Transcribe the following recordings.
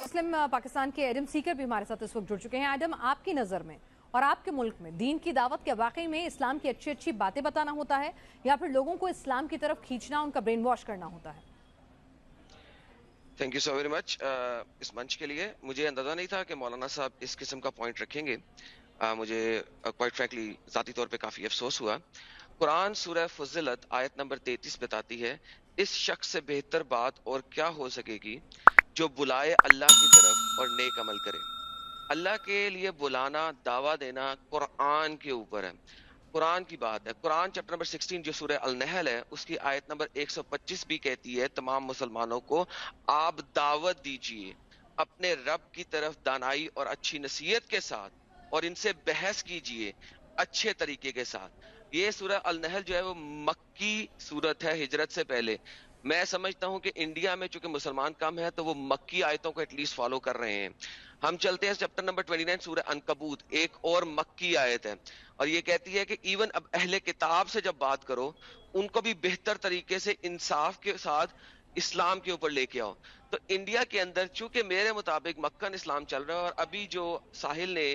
मुस्लिम पाकिस्तान के एडम सीकर भी हमारे साथ इस वक्त जुड़ चुके हैं। एडम, आपकी नज़र में और आपके मुल्क में दीन की दावत के वाकई में इस्लाम की अच्छी अच्छी बातें बताना होता है या फिर लोगों को इस्लाम की तरफ खींचना, उनका ब्रेन वॉश करना होता है? Thank you so very much इस मंच के लिए। मुझे अंदाजा नहीं था कि मौलाना साहब इस किस्म का पॉइंट रखेंगे। मुझे क्वाइट फ्रैंकली ज़ाती तौर पे काफ़ी अफसोस हुआ। कुरान सूरह फुज़िलत आयत नंबर 33 बताती है, इस शख्स से बेहतर बात और क्या हो सकेगी जो बुलाए अल्लाह की तरफ और नेक अमल करे। अल्लाह के लिए बुलाना, दावा देना कुरान के ऊपर है, कुरान की बात है। कुरान चैप्टर नंबर 16 जो सूरह अल-नहल है उसकी आयत नंबर 125 भी कहती है, तमाम मुसलमानों को आप दावत दीजिए अपने रब की तरफ दानाई और अच्छी नसीहत के साथ, और इनसे बहस कीजिए अच्छे तरीके के साथ। ये सूरह अल-नहल जो है वो मक्की सूरत है, हिजरत से पहले। मैं समझता हूं कि इंडिया में चूंकि मुसलमान कम है तो वो मक्की आयतों को एटलीस्ट फॉलो कर रहे हैं। हम चलते हैं चैप्टर नंबर 29 सूरह अनकबूत, एक और मक्की आयत है और ये कहती है कि इवन अब अहले किताब से जब बात करो उनको भी बेहतर तरीके से इंसाफ के साथ इस्लाम के ऊपर लेके आओ। तो इंडिया के अंदर चूंकि मेरे मुताबिक मक्कन इस्लाम चल रहा है और अभी जो साहिल ने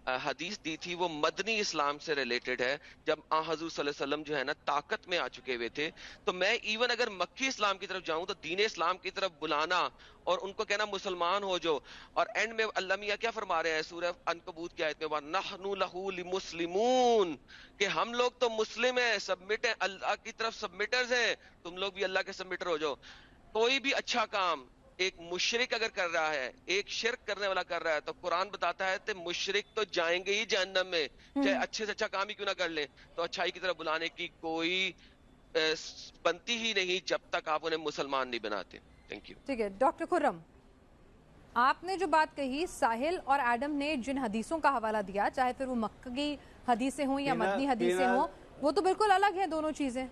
हदीस दी थी वो मदनी इस्लाम से रिलेटेड है, जब हजूर सल्लल्लाहु अलैहि वसल्लम जो है ना ताकत में आ चुके हुए थे। तो मैं इवन अगर मक्की इस्लाम की तरफ जाऊं तो दीन इस्लाम की तरफ बुलाना और उनको कहना मुसलमान हो जो, और एंड में अल्लाह मियां क्या फरमा रहे हैं सूरह अनकबूत की आयत में, नहनु लहू लिमुस्लिमून, कि हम लोग तो मुस्लिम हैं, सबमिट है, अल्लाह की तरफ सबमिटर्स हैं, तुम लोग भी अल्लाह के सबमिटर हो जाओ। कोई भी अच्छा काम एक मुशरिक अगर कर रहा है, एक शिरक करने वाला कर रहा है, तो कुरान बताता है कि मुशरिक तो जाएंगे ही जहन्नम में, चाहे अच्छे से अच्छा काम ही क्यों ना कर ले। तो अच्छाई की तरफ बुलाने की कोई बनती ही नहीं जब तक आप उन्हें मुसलमान नहीं बनाते। Thank you. ठीक है डॉक्टर खुर्रम, आपने जो बात कही, साहिल और एडम ने जिन हदीसों का हवाला दिया, चाहे फिर वो मक्की हदीसें हों या मदनी हदीसें हों, वो तो बिल्कुल अलग है दोनों चीजें।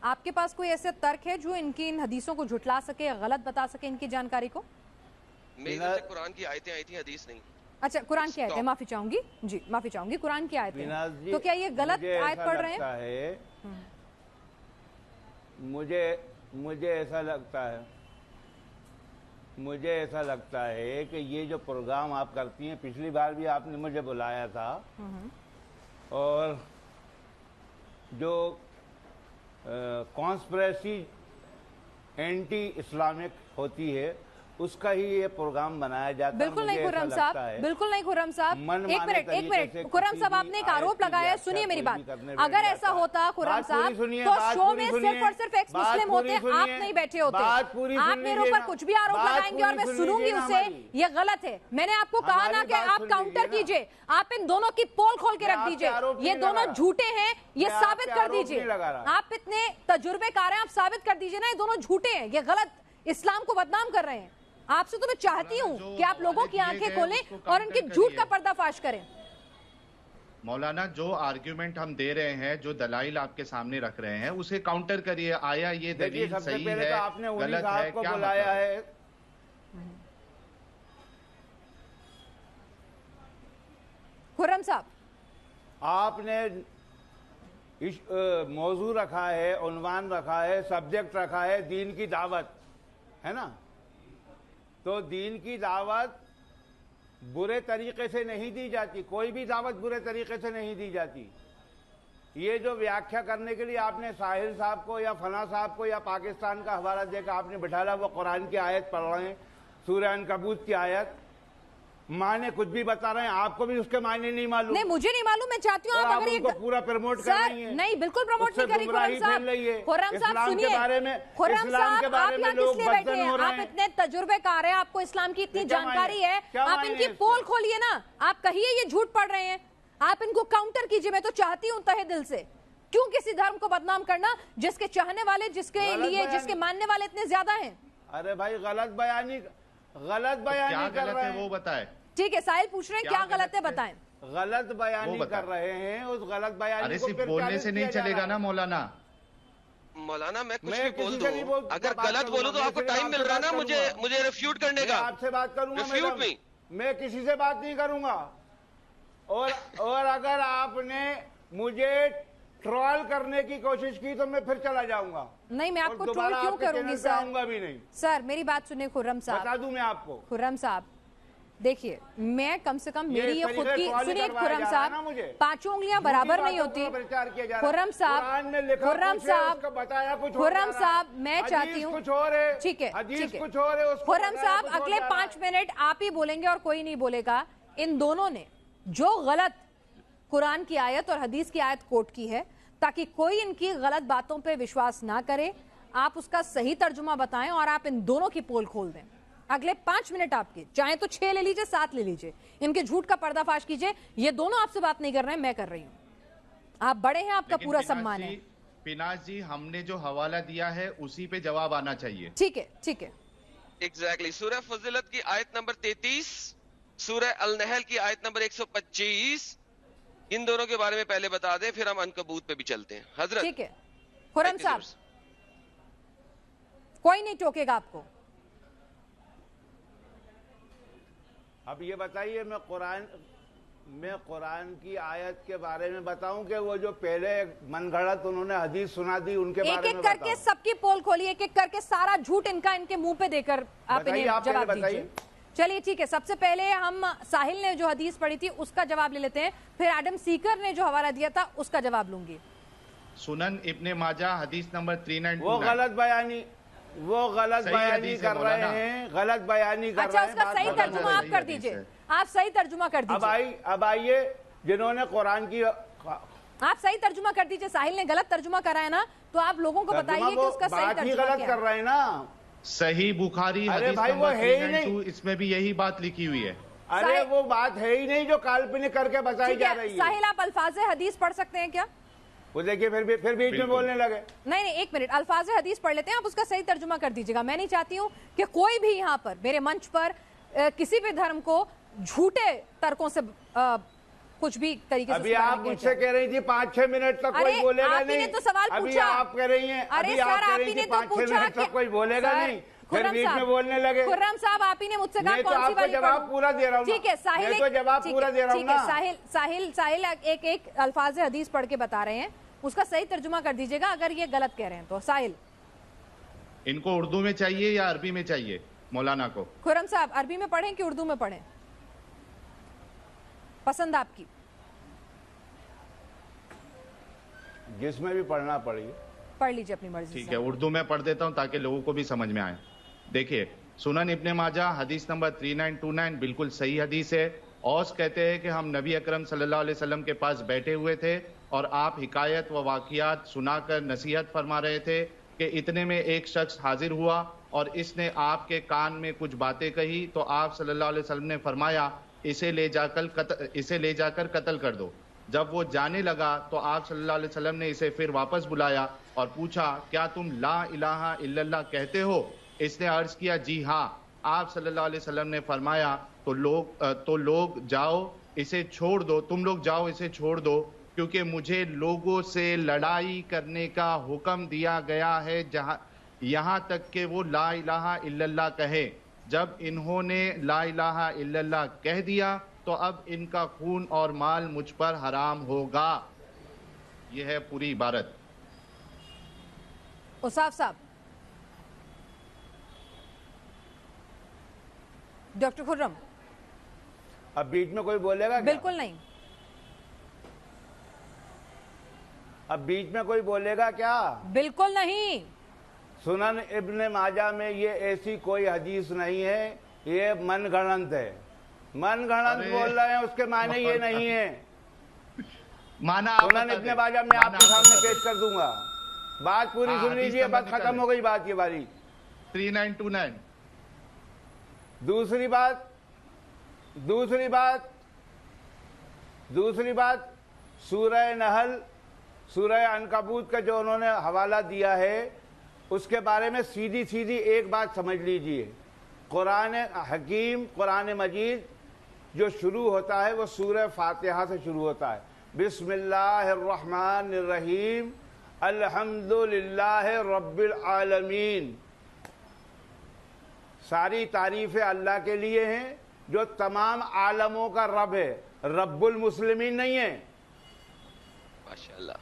आपके पास कोई ऐसे तर्क है जो इनकी इन हदीसों को झुटला सके या गलत बता सके इनकी जानकारी को? मेरी तरफ से कुरान की आयतें आई थी, हदीस नहीं। अच्छा, कुरान की आयतें, माफी चाहूंगी जी, माफी चाहूंगी, कुरान की आयतें। तो क्या ये गलत आयत पढ़ रहे हैं? मुझे ऐसा लगता है कि ये जो प्रोग्राम आप करती हैं, पिछली बार भी आपने मुझे बुलाया था, और जो कॉन्स्पिरेसी एंटी इस्लामिक होती है उसका ही ये प्रोग्राम बनाया जाता है। बिल्कुल नहीं खुर्रम साहब, बिल्कुल नहीं खुर्रम साहब, एक मिनट खुर्रम साहब, आपने एक आरोप लगाया, सुनिए मेरी बात। अगर ऐसा होता खुर्रम साहब तो शो में सिर्फ और सिर्फ एक्स मुस्लिम होते, आप नहीं बैठे होते। आप मेरे ऊपर कुछ भी आरोप लगाएंगे और मैं सुनूंगी उसे, ये गलत है। मैंने आपको कहा ना कि आप काउंटर कीजिए, आप इन दोनों की पोल खोल के रख दीजिए, ये दोनों झूठे हैं, ये साबित कर दीजिए। आप इतने तजुर्बेकार हैं, आप साबित कर दीजिए ना ये दोनों झूठे हैं, ये गलत इस्लाम को बदनाम कर रहे हैं। आपसे तो मैं चाहती हूँ कि आप लोगों की आंखें खोलें और इनके झूठ का पर्दाफाश करें। मौलाना, जो आर्ग्यूमेंट हम दे रहे हैं, जो दलाइल आपके सामने रख रहे हैं, उसे काउंटर करिए। आया ये दलील सही है, तो आपने गलत है, क्या बुलाया है? खुर्रम साहब, आपने मौजू रखा है, उन्वान रखा है, सब्जेक्ट रखा है दीन की दावत, है ना? तो दीन की दावत बुरे तरीके से नहीं दी जाती, कोई भी दावत बुरे तरीके से नहीं दी जाती। ये जो व्याख्या करने के लिए आपने साहिल साहब को या फला साहब को या पाकिस्तान का हवाला देकर आपने बिठाला, वो कुरान की आयत पढ़ रहे हैं, सूरह अनकबूत की आयत, माने कुछ भी बता रहे हैं, आपको भी उसके मायने नहीं मालूम। नहीं, मुझे नहीं मालूम, मैं चाहती हूँ आप अगर ये पूरा प्रमोट कर रही हैं। नहीं, बिल्कुल प्रमोट नहीं करी खुर्रम साहब। खुर्रम साहब सुनिए, खुर्रम साहब आप यहाँ किस लिए बैठे हैं? आप इतने तजुर्बेकार हैं, आपको इस्लाम की इतनी जानकारी है, आप इनकी पोल खोलिए ना। आप कहिए ये झूठ पढ़ रहे हैं, आप इनको काउंटर कीजिए। मैं तो चाहती हूँ तहे दिल से, क्यों किसी धर्म को बदनाम करना जिसके चाहने वाले, जिसके लिए, जिसके मानने वाले इतने ज्यादा हैं? अरे भाई, गलत बयानी कर रहे हैं, वो बताए। ठीक है, साहिल पूछ रहे हैं क्या गलत है, बताएं। गलत बयानी कर रहे हैं, उस गलत बयानी को सिर्फ बोलने से नहीं चलेगा ना मौलाना। मौलाना मैं कुछ भी बोल दूं, अगर गलत बोलूं तो आपको टाइम मिल रहा है ना मुझे रिफ्यूट करने का। आपसे बात करूंगा, रिफ्यूट में मैं किसी से बात नहीं करूंगा। और अगर आपने मुझे ट्रोल करने की कोशिश की तो मैं फिर चला जाऊंगा। नहीं, मैं आपको ट्रोल दोबारा क्यों आपके करूंगी चैनल पे सर? आऊंगा भी नहीं। सर मेरी बात सुनिए खुर्रम साहब, बता दूं मैं आपको। खुर्रम साहब देखिए, मैं कम से कम मेरी ये खुद की सुनिए खुर्रम साहब, 5 उंगलियां बराबर नहीं होती। खुर्रम साहब, खुर्रम साहब, खुर्रम साहब, मैं चाहती हूँ, ठीक है, ठीक है खुर्रम साहब, अगले 5 मिनट आप ही बोलेंगे और कोई नहीं बोलेगा। इन दोनों ने जो गलत कुरान की आयत और हदीस की आयत कोट की है, ताकि कोई इनकी गलत बातों पे विश्वास ना करे, आप उसका सही तर्जुमा बताएं और आप इन दोनों की पोल खोल दें। अगले 5 मिनट आपके, चाहे तो 6 ले लीजिए, 7 ले लीजिए, इनके झूठ का पर्दाफाश कीजिए। ये दोनों आपसे बात नहीं कर रहे हैं, मैं कर रही हूं। आप बड़े हैं, आपका पूरा सम्मान है। पिनाज जी, हमने जो हवाला दिया है उसी पे जवाब आना चाहिए। ठीक है, ठीक है, एग्जैक्टली। सूरह फज़िलत की आयत नंबर 33, सूरह अल नहल की आयत नंबर 125, इन दोनों के बारे में पहले बता दें, फिर हम अनकबूत पे भी चलते हैं। हजरत, ठीक है खुर्रम साहब, कोई नहीं टोकेगा आपको। अब ये बताइए, मैं कुरान की आयत के बारे में बताऊं कि वो जो पहले मनगढ़ंत उन्होंने हदीस सुना दी उनके बारे में एक एक करके सबकी पोल खोलिए, एक एक करके सारा झूठ इनका इनके मुंह पे देकर आप इन्हें जवाब दीजिए। चलिए ठीक है, सबसे पहले हम साहिल ने जो हदीस पढ़ी थी उसका जवाब ले लेते हैं, फिर एडम सीकर ने जो हवाला दिया था उसका जवाब लूंगी। सुनन इब्ने माजा हदीस नंबर 392। वो गलत बयानी कर रहे हैं, गलत बयानी कर रहे हैं। अच्छा, उसका सही तर्जुमा आप कर दीजिए, आप सही तर्जुमा कर दीजिए। अब आइए, जिन्होंने कुरान की, आप सही तर्जुमा कर दीजिए। साहिल ने गलत तर्जुमा करा है ना, तो आप लोगों को बताइए कि उसका सही तर्जुमा गलत कर रहे हैं ना। सही बुखारी हदीस नंबर 392, इसमें भी यही बात लिखी हुई है। अरे वो बात है ही नहीं जो काल्पनिक करके बताई जा रही है। साहिल, आप अल्फाज़े हदीस पढ़ सकते हैं क्या? वो देखिए, फिर बीच में बोलने लगे। नहीं, एक मिनट, अल्फाज़े हदीस पढ़ लेते हैं, आप उसका सही तर्जुमा कर दीजिएगा। मैं नहीं चाहती हूँ कि कोई भी यहाँ पर मेरे मंच पर किसी भी धर्म को झूठे तर्कों से कुछ भी तरीके से। अभी आप मुझसे कह रही थी 5-6 मिनट तक कोई बोलेगा नहीं, तो सवाल अभी पूछा। आप कह रही हैं, अभी आप कह रही थी 5-6 मिनट तक कोई बोलेगा नहीं, फिर बीच में बोलने लगे। खुर्रम साहब, आप ही ने मुझसे कहा कौन सी वाली जवाब पूरा दे रहा हूँ। ठीक है साहिल, तो जवाब पूरा दे रहा हूँ ना। साहिल एक अल्फाज हदीस पढ़ के बता रहे हैं, उसका सही तर्जुमा कर दीजिएगा अगर ये गलत कह रहे हैं तो। साहिल, इनको उर्दू में चाहिए या अरबी में चाहिए मौलाना को? खुर्रम साहब, अरबी में पढ़ें कि उर्दू में पढ़ें, पसंद आपकी? जिसमें भी पढ़ना पढ़ लीजिए अपनी मर्जी। ठीक है, उर्दू में पढ़ देता हूं ताकि लोगों को भी समझ में आए। देखिए, सुनन इब्ने माजा हदीस नंबर 3929 बिल्कुल सही हदीस है। औस कहते हैं कि हम नबी अकरम सल्लल्लाहु अलैहि वसल्लम के पास बैठे हुए थे और आप हिकायत व वाक़ियात सुनाकर नसीहत फरमा रहे थे कि इतने में एक शख्स हाजिर हुआ और इसने आपके कान में कुछ बातें कही, तो आप सल्लल्लाहु अलैहि वसल्लम ने फरमाया इसे ले जाकर कत्ल कर दो। जब वो जाने लगा तो आप सल्लल्लाहु अलैहि वसल्लम ने इसे फिर वापस बुलाया और पूछा, क्या तुम ला इलाहा इल्लल्लाह कहते हो? इसने अर्ज किया, जी हाँ। आप सल्लल्लाहु अलैहि वसल्लम ने फरमाया, तो लोग जाओ इसे छोड़ दो, तुम लोग जाओ इसे छोड़ दो, क्योंकि मुझे लोगों से लड़ाई करने का हुक्म दिया गया है यहाँ तक कि वो ला इलाहा इल्लल्लाह कहे। जब इन्होंने ला इलाहा इल्लल्लाह कह दिया तो अब इनका खून और माल मुझ पर हराम होगा। यह है पूरी इबारत। उसाफ साहब, डॉक्टर खुर्रम, अब बीच में कोई बोलेगा क्या? बिल्कुल नहीं। अब बीच में कोई बोलेगा क्या? बिल्कुल नहीं। सुनन इब्ने माजा में ये ऐसी कोई हदीस नहीं है, ये मनगढ़ंत है। मनगढ़ंत बोल रहे हैं, उसके माने ये नहीं है। माना सुनन इब्ने माजा मैं आपके सामने पेश कर दूंगा। बात पूरी सुन लीजिए, बात खत्म हो गई, बात ये बारी 3929। दूसरी बात सूरह नहल, सूरह अनकबूत का जो उन्होंने हवाला दिया है उसके बारे में सीधी सीधी एक बात समझ लीजिए। कुरान हकीम, कुरान मजीद जो शुरू होता है वो सूरह फातिहा से शुरू होता है। बिस्मिल्लाहिर्रहमानिर्रहीम, अल्हम्दुलिल्लाह रब्बिल आलमीन। सारी तारीफें अल्लाह के लिए हैं जो तमाम आलमों का रब है, रब्बुल मुस्लिमीन नहीं है। माशाअल्लाह।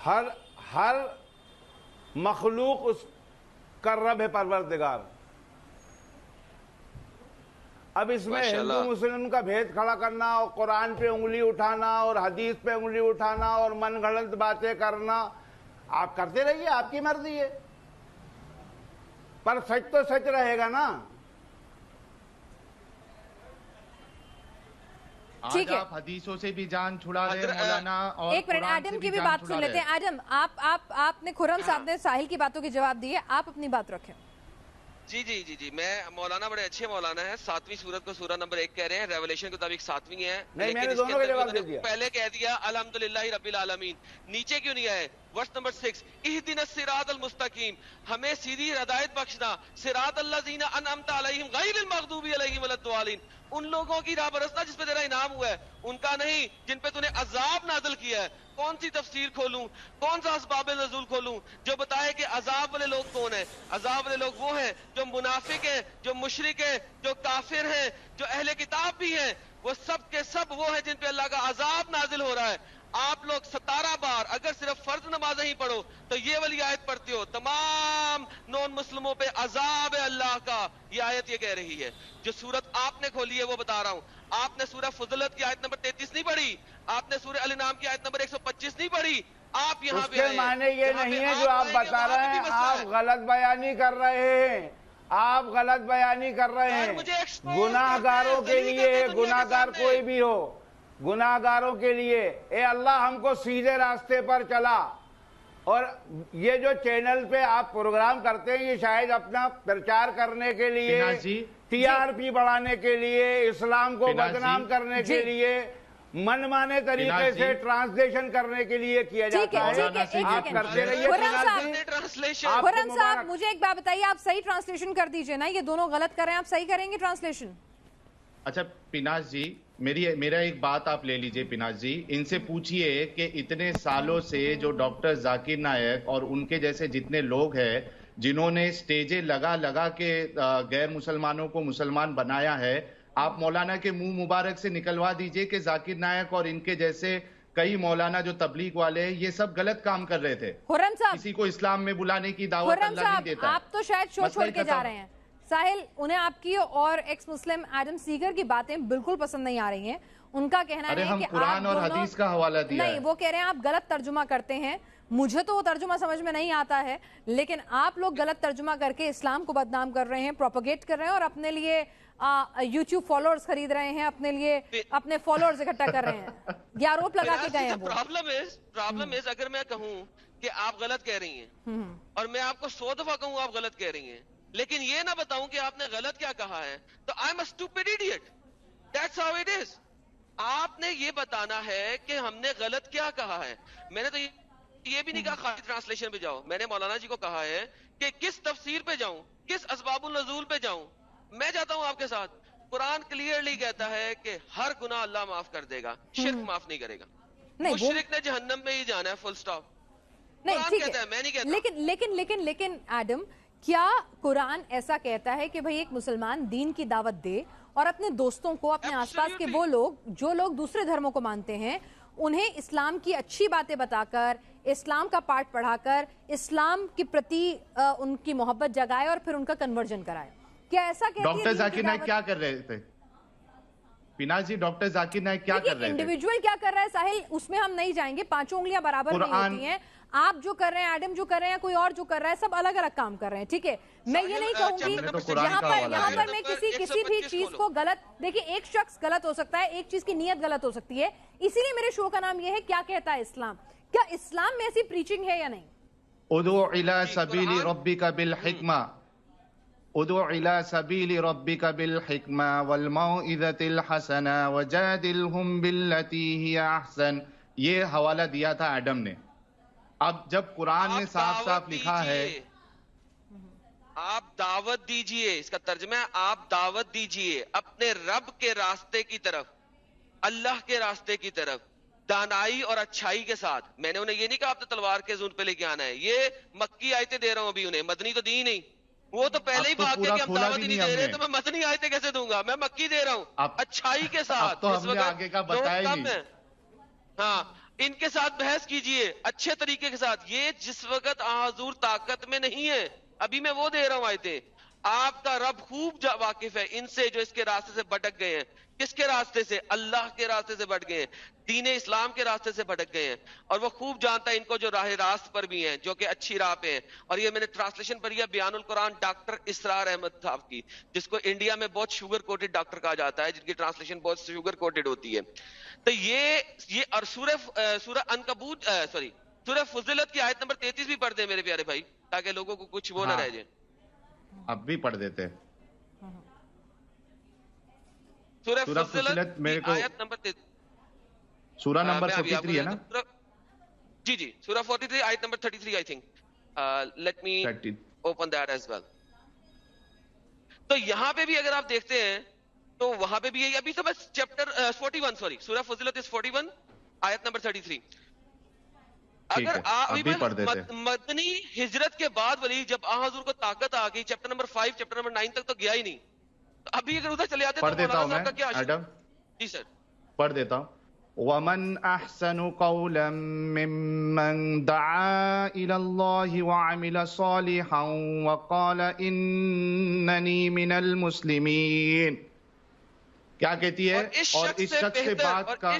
हर मखलूक उस का रब है, परवरदिगार। अब इसमें हिंदू मुस्लिम का भेद खड़ा करना और कुरान पे उंगली उठाना और हदीस पे उंगली उठाना और मनगढ़ंत बातें करना, आप करते रहिए, आपकी मर्जी है, पर सच तो सच रहेगा ना। आज आप हदीसों से भी जान छुड़ा रहे हैं मौलाना, और एक मिनट, एडम की भी बात सुन लेते हैं। एडम, आपने खुर्रम साहब ने साहिल की बातों के जवाब दिए, आप अपनी बात रखें। जी जी जी जी, मैं मौलाना बड़े अच्छे मौलाना है। 7वीं सूरत को सूरह नंबर 1 कह रहे हैं, रेवलेशन के मुताबिक 7वीं है, मैंने दोनों का जवाब दे दिया। पहले कह दिया अल्हम्दुलिल्लाहि रब्बिल आलमीन, नीचे क्यों नहीं आए? वर्स नंबर 6, इहदिनस सिरातल मुस्तकीम, हमें सीधी हिदायत बख्शना, सिरातल लज़ीना अनअमता अलैहिम गैरिल मग़दूबी अलैहिम वलद्दालिन, उन लोगों की राह बरसना जिस पे तेरा इनाम हुआ है, उनका नहीं जिन पे तूने अजाब नाज़िल किया है। कौन सी तफसीर खोलूं, कौन सा असबाब नज़ूल खोलूं जो बताए कि अजाब वाले लोग कौन है? अजाब वाले लोग वो हैं जो मुनाफिक हैं, जो मुशरिक हैं, जो काफिर हैं, जो अहले किताब भी हैं, वो सब के सब वो हैं जिन पे अल्लाह का अजाब नाजिल हो रहा है। आप लोग 17 बार अगर सिर्फ फर्ज नमाज ही पढ़ो तो ये वाली आयत पढ़ते हो, तमाम नॉन मुस्लिमों पे अजाब है अल्लाह का, ये आयत ये कह रही है। जो सूरत आपने खोली है वो बता रहा हूं, आपने सूरह फुज़लत की आयत नंबर 33 नहीं पढ़ी, आपने सूरह अल नाम की आयत नंबर 125 नहीं पढ़ी, आप यहाँ पे माने ये नहीं है जो आप बता रहे हैं, आप गलत बयानी कर रहे हैं, आप गलत बयानी कर रहे हैं। गुनाहगारों के लिए, गुनाहगार कोई भी हो, गुनाहगारों के लिए ए अल्लाह हमको सीधे रास्ते पर चला। और ये जो चैनल पे आप प्रोग्राम करते हैं, ये शायद अपना प्रचार करने के लिए, टीआरपी बढ़ाने के लिए, इस्लाम को बदनाम करने के लिए, मनमाने तरीके से ट्रांसलेशन करने के लिए किया जाता है। आप करते रहिए। खुर्रम साहब, मुझे एक बात बताइए, आप सही ट्रांसलेशन कर दीजिए ना, ये दोनों गलत कर रहे हैं, आप सही करेंगे ट्रांसलेशन? अच्छा पिनाज जी, मेरा एक बात आप ले लीजिए पिनाज जी, इनसे पूछिए कि इतने सालों से जो डॉक्टर जाकिर नायक और उनके जैसे जितने लोग हैं जिन्होंने स्टेजें लगा लगा के गैर मुसलमानों को मुसलमान बनाया है, आप मौलाना के मुंह मुबारक से निकलवा दीजिए कि जाकिर नायक और इनके जैसे कई मौलाना जो तबलीग वाले हैं ये सब गलत काम कर रहे थे। खुर्रम साहब, किसी को इस्लाम में बुलाने की दावत अल्लाह नहीं देता। आप तो शायद छोड़ के जा रहे हैं। साहिल, उन्हें आपकी और एक्स मुस्लिम एडम सीगर की बातें बिल्कुल पसंद नहीं आ रही हैं। उनका कहना है कि कुरान और हदीस का हवाला दिया नहीं, वो कह रहे हैं आप गलत तर्जुमा करते हैं। मुझे तो वो तर्जुमा समझ में नहीं आता है, लेकिन आप लोग गलत तर्जुमा करके इस्लाम को बदनाम कर रहे हैं, प्रोपोगेट कर रहे हैं और अपने लिए यूट्यूब फॉलोअर्स खरीद रहे हैं, अपने लिए अपने फॉलोअर्स इकट्ठा कर रहे हैं। ये आरोप लगा के गए हैं। प्रॉब्लम इज अगर मैं कहूँ कि आप गलत कह रही हैं और मैं आपको 100 दफा कहूँ आप गलत कह रही हैं, लेकिन ये ना बताऊं कि आपने गलत क्या कहा है, तो I am a stupid idiot. That's how it is. आपने ये बताना है कि हमने गलत क्या कहा है। मैंने तो ये भी नहीं कहा खाली ट्रांसलेशन पे जाओ, मैंने मौलाना जी को कहा है कि किस तफसीर पे जाऊं, किस असबाबुल नज़ूल पे जाऊं। मैं जाता हूं आपके साथ। कुरान क्लियरली कहता है कि हर गुनाह अल्लाह माफ कर देगा, शिर्क माफ नहीं करेगा। मुशरिक ने जहन्नम में ही जाना है, फुल स्टॉप। नहीं, ठीक है, मैं नहीं कहता। लेकिन एडम, क्या कुरान ऐसा कहता है कि भाई एक मुसलमान दीन की दावत दे और अपने दोस्तों को, अपने आसपास के वो लोग जो लोग दूसरे धर्मों को मानते हैं, उन्हें इस्लाम की अच्छी बातें बताकर, इस्लाम का पाठ पढ़ाकर, इस्लाम के प्रति उनकी मोहब्बत जगाए और फिर उनका कन्वर्जन कराए? क्या ऐसा कहती है डॉक्टर जाकिर नायक क्या कर रहे थे? पिनाज जी, डॉक्टर जाकिर नायक क्या कर रहे थे? इंडिविजुअल क्या कर रहा है साहिल, उसमें हम नहीं जाएंगे, पांचों उंगलियां बराबर नहीं होती हैं। आप जो कर रहे हैं, एडम जो कर रहे हैं, कोई और जो कर रहा है, सब अलग अलग काम कर रहे हैं, ठीक है। मैं ये नहीं कहूंगी यहाँ पर मैं किसी भी चीज को गलत, देखिए एक शख्स गलत हो सकता है, एक चीज की नीयत गलत हो सकती है। इसीलिए मेरे शो का नाम ये है, क्या कहता है इस्लाम। क्या इस्लाम में ऐसी प्रीचिंग है या नहीं? उदू इला सबीली रब्बिका बिल हिकमा, उदू इला सबीली रब्बिका बिल हिकमा वल मौइज़तिल हसना वजादिलहुम बिल्लती हिया अहसन। ये हवाला दिया था एडम ने। अब जब कुरान में साफ साफ लिखा है, आप दावत दीजिए, इसका तर्जुमा है आप दावत दीजिए अपने रब के रास्ते की तरफ, अल्लाह के रास्ते की तरफ, दानाई और अच्छाई के साथ। मैंने उन्हें ये नहीं कहा आपने तलवार के ज़ून पे लेके आना है, ये मक्की आयतें दे रहा हूं अभी उन्हें, मदनी तो दी नहीं। वो तो पहले ही भाग गए कि हम दावत ही नहीं दे रहे, तो मैं मदनी आयतें कैसे दूंगा? मैं मक्की दे रहा हूं अच्छाई के साथ। तो हमने आगे का बताया नहीं। हाँ, इनके साथ बहस कीजिए अच्छे तरीके के साथ। ये जिस वक्त हुजूर ताकत में नहीं है, अभी मैं वो दे रहा हूं आयतें, आपका रब खूब वाकिफ है इनसे जो इसके रास्ते से भटक गए हैं। किसके रास्ते से? अल्लाह के रास्ते से भटक गए हैं, दीन इस्लाम के रास्ते से भटक गए हैं। और वो खूब जानता है इनको जो राह रास्त पर भी हैं, जो कि अच्छी राह पे हैं। और ये मैंने ट्रांसलेशन पढ़ी है बयानुल कुरान डॉक्टर इसरार अहमद साहब की, जिसको इंडिया में बहुत शुगर कोटेड डॉक्टर कहा जाता है, जिनकी ट्रांसलेशन बहुत शुगर कोटेड होती है। तो ये और सूरह अनकबूत सूरह फुज़िलत की आयत नंबर 33 भी पढ़ दे मेरे प्यारे भाई, ताकि लोगों को कुछ वो ना रह जाए। अब भी पढ़ देते हैं। सूरह सूरह फुज़िलत मेरे को आयत नंबर 33, सूरह नंबर मैं अभी 43 है ना? जी सूरह 43 आयत नंबर 33 I think. Let me 30 open that as well. तो यहाँ पे भी अगर आप देखते हैं तो वहां पे भी यही, अभी तो बस चैप्टर 41 सूरह फुज़िलत इज 41 आयत नंबर 33। ठीक अगर है, अभी पढ़ देते हैं। मदनी हिजरत के बाद वली जब हुजूर को ताकत आ गई, चैप्टर नंबर 5 चैप्टर नंबर 9 तक तो गया ही नहीं। तो अभी अगर उधर चले जाते पढ़ तो देता हूं मौलाना साहब का क्या मैं एडम, जी सर पढ़ देता हूं। वमन अहसनु कौलन मिम्मन दआ इलल्लाहि व अमिल सालिहन व क़ाल इन्ननी मिनल मुस्लिमीन। क्या कहती है? और इस शख्स से बात का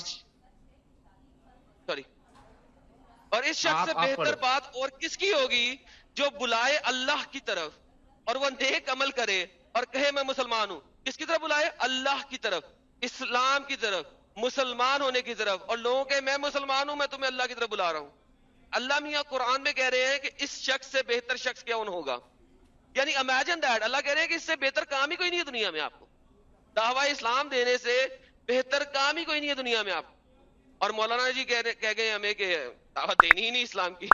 और इस शख्स से बेहतर बात और किसकी होगी जो बुलाए अल्लाह की तरफ और वो नेक अमल करे और कहे मैं मुसलमान हूं। किसकी तरफ बुलाए? अल्लाह की तरफ, इस्लाम की तरफ, मुसलमान होने की तरफ। और लोगों के मैं मुसलमान हूं, मैं तुम्हें अल्लाह की तरफ बुला रहा हूं। अल्लाह मियां कुरान में कह रहे हैं कि इस शख्स से बेहतर शख्स कौन होगा। यानी इमेजिन दैट, अल्लाह कह रहे हैं कि इससे बेहतर काम ही कोई नहीं है दुनिया में आपको। दावा इस्लाम देने से बेहतर काम ही कोई नहीं है दुनिया में आपको। और मौलाना जी कह गए हमें कि दावत देनी ही नहीं इस्लाम की।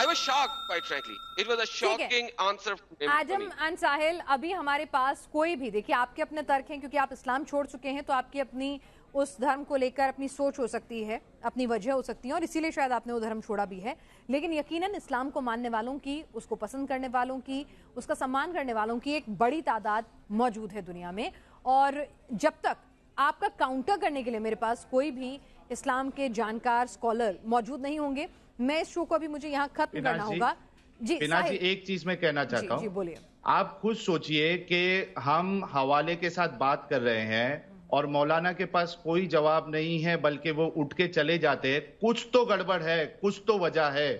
I was shocked, quite frankly. It was a shocking answer. Adam and Sahil, अभी हमारे पास कोई भी, देखिए आपके अपने तर्क हैं क्योंकि आप इस्लाम छोड़ चुके हैं, तो आपकी अपनी उस धर्म को लेकर अपनी सोच हो सकती है, अपनी वजह हो सकती है, और इसीलिए शायद आपने वो धर्म छोड़ा भी है। लेकिन यकीनन इस्लाम को मानने वालों की, उसको पसंद करने वालों की, उसका सम्मान करने वालों की एक बड़ी तादाद मौजूद है दुनिया में। और जब तक आपका काउंटर करने के लिए मेरे पास कोई भी इस्लाम के जानकार स्कॉलर मौजूद नहीं होंगे, मैं इस शो को अभी मुझे यहाँ खत्म करना होगा। जी जी, एक चीज मैं कहना चाहता हूँ। बोलिए। आप खुद सोचिए कि हम हवाले के साथ बात कर रहे हैं और मौलाना के पास कोई जवाब नहीं है, बल्कि वो उठ के चले जाते हैं। कुछ तो गड़बड़ है, कुछ तो वजह है,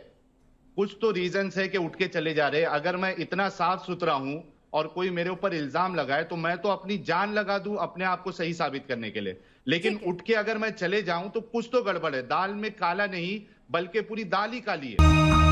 कुछ तो रीजन है कि उठ के चले जा रहे हैं। अगर मैं इतना साफ सुथरा हूं और कोई मेरे ऊपर इल्जाम लगाए तो मैं तो अपनी जान लगा दूं अपने आप को सही साबित करने के लिए। लेकिन उठ के अगर मैं चले जाऊं तो कुछ तो गड़बड़ है। दाल में काला नहीं बल्कि पूरी दाल ही काली है।